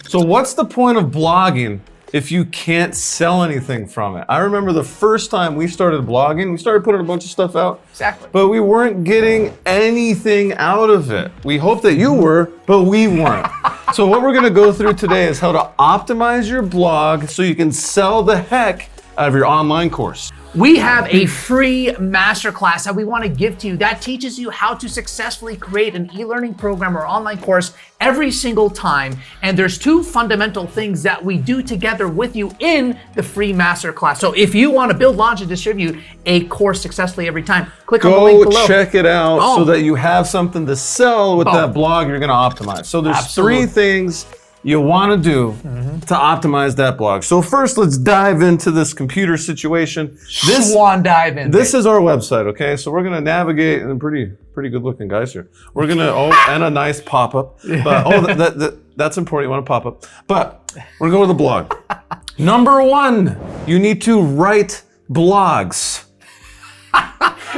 So what's the point of blogging if you can't sell anything from it? I remember the first time we started blogging, we started putting a bunch of stuff out. Exactly. But we weren't getting anything out of it. We hope that you were, but we weren't. So what we're gonna go through today is how to optimize your blog so you can sell the heck out of your online course. We have a free masterclass that we want to give to you that teaches you how to successfully create an e-learning program or online course every single time. And there's two fundamental things that we do together with you in the free masterclass. So if you want to build, launch, and distribute a course successfully every time, click on the link below. Go check it out so that you have something to sell with that blog you're going to optimize. So there's three things you want to do to optimize that blog. So first, let's dive into this computer situation. Swan dive in. This is our website, okay? So we're gonna navigate, and pretty good looking guys here. We're gonna, and a nice pop-up. But that's important, you want a pop-up. But we're gonna go to the blog. Number one, you need to write blogs.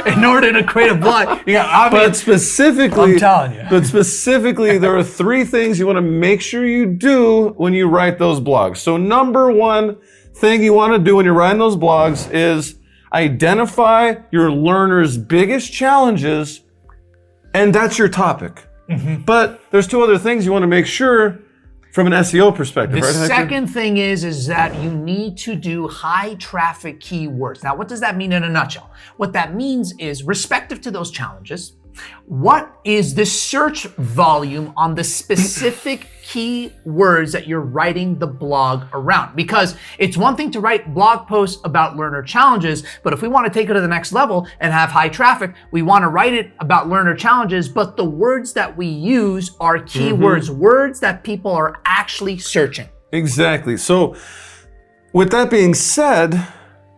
In order to create a blog, but specifically, I'm telling you. But specifically, there are three things you want to make sure you do when you write those blogs. So number one thing you want to do when you're writing those blogs is identify your learners' biggest challenges, and that's your topic. But there's two other things you want to make sure from an SEO perspective, the right? second thing is that you need to do high traffic keywords. Now, what does that mean in a nutshell? What that means is, respective to those challenges, what is the search volume on the specific keywords that you're writing the blog around? Because it's one thing to write blog posts about learner challenges, but if we want to take it to the next level and have high traffic, we want to write it about learner challenges, but the words that we use are keywords, words that people are actually searching. Exactly. So with that being said,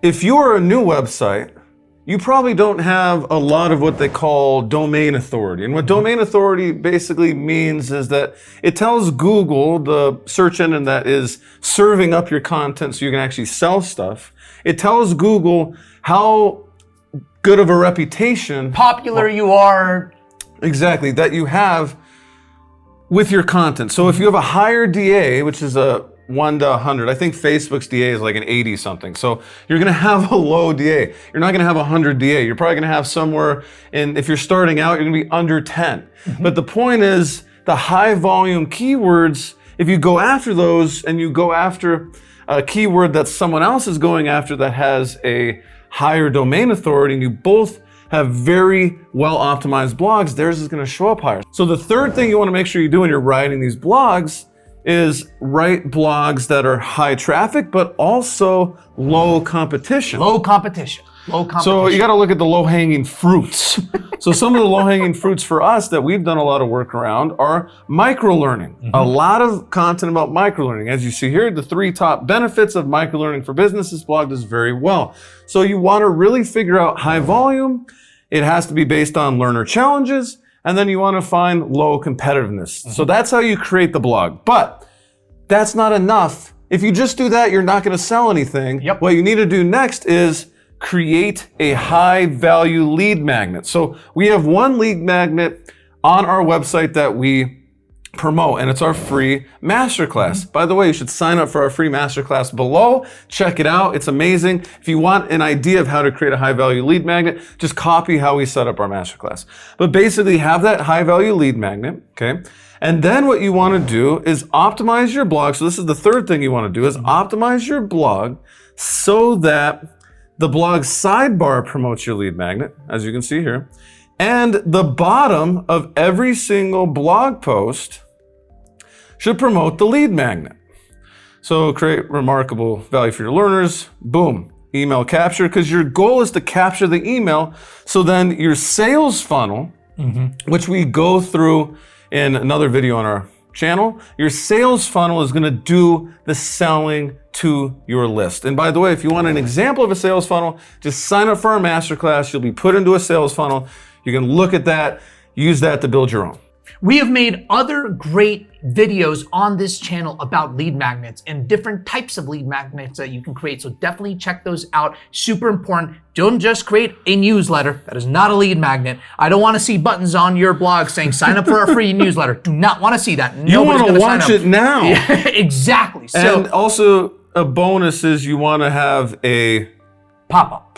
if you're a new website, you probably don't have a lot of what they call domain authority. And what domain authority basically means is that it tells Google, the search engine that is serving up your content so you can actually sell stuff, it tells Google how good of a reputation, popular you are. Exactly, that you have with your content. So if you have a higher DA, which is a 1 to 100. I think Facebook's DA is like an 80 something. So you're gonna have a low DA. You're not gonna have 100 DA. You're probably gonna have somewhere in, if you're starting out, you're gonna be under 10. But the point is, the high volume keywords, if you go after those and you go after a keyword that someone else is going after that has a higher domain authority, and you both have very well optimized blogs, theirs is gonna show up higher. So the third thing you wanna make sure you do when you're writing these blogs is write blogs that are high traffic, but also low competition. Low competition. So you got to look at the low-hanging fruits. So some of the low-hanging fruits for us that we've done a lot of work around are micro-learning. A lot of content about micro-learning. As you see here, the 3 top benefits of micro-learning for business. This blog does very well. So you want to really figure out high volume. It has to be based on learner challenges. And then you want to find low competitiveness. So that's how you create the blog. But that's not enough. If you just do that, you're not going to sell anything. What you need to do next is create a high value lead magnet. So we have one lead magnet on our website that we promote, and it's our free masterclass. By the way, you should sign up for our free masterclass below. Check it out. It's amazing. If you want an idea of how to create a high value lead magnet, just copy how we set up our masterclass. But basically have that high value lead magnet, okay? And then what you want to do is optimize your blog. So this is the third thing you want to do is optimize your blog so that the blog sidebar promotes your lead magnet, as you can see here. And the bottom of every single blog post should promote the lead magnet. So create remarkable value for your learners, boom, email capture, because your goal is to capture the email. So then your sales funnel, which we go through in another video on our channel, your sales funnel is gonna do the selling to your list. And by the way, if you want an example of a sales funnel, just sign up for our masterclass. You'll be put into a sales funnel. You can look at that, use that to build your own. We have made other great videos on this channel about lead magnets and different types of lead magnets that you can create. So definitely check those out. Super important. Don't just create a newsletter. That is not a lead magnet. I don't want to see buttons on your blog saying sign up for our free newsletter. Do not want to see that. You want to watch it now. Yeah, exactly. And also a bonus is you want to have a pop-up.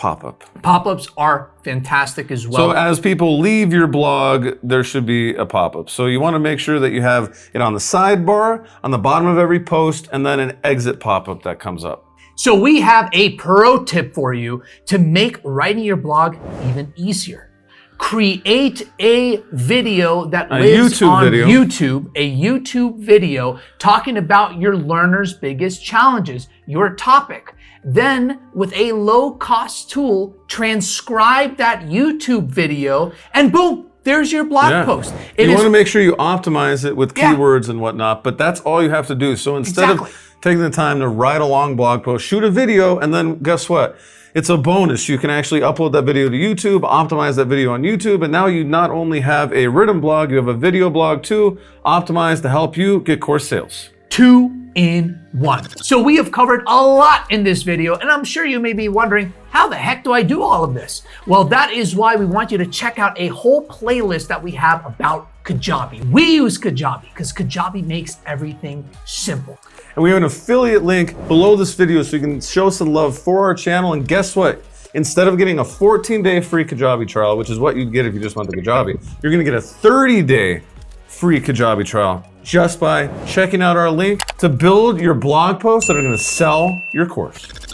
Pop-ups are fantastic as well. So as people leave your blog, there should be a pop-up. So you want to make sure that you have it on the sidebar, on the bottom of every post, and then an exit pop-up that comes up. So we have a pro tip for you to make writing your blog even easier. Create a video that lives on YouTube, a YouTube video talking about your learner's biggest challenges, your topic. Then, with a low-cost tool, transcribe that YouTube video, and boom, there's your blog post. You want to make sure you optimize it with keywords and whatnot, but that's all you have to do. So instead of taking the time to write a long blog post, shoot a video, and then guess what? It's a bonus. You can actually upload that video to YouTube, optimize that video on YouTube, and now you not only have a written blog, you have a video blog too, optimized to help you get course sales. 2-in-1. So we have covered a lot in this video, and I'm sure you may be wondering, how the heck do I do all of this? Well, that is why we want you to check out a whole playlist that we have about Kajabi. We use Kajabi because Kajabi makes everything simple. And we have an affiliate link below this video so you can show some love for our channel. And guess what? Instead of getting a 14-day free Kajabi trial, which is what you'd get if you just went to Kajabi, you're gonna get a 30-day free Kajabi trial just by checking out our link to build your blog posts that are gonna sell your course.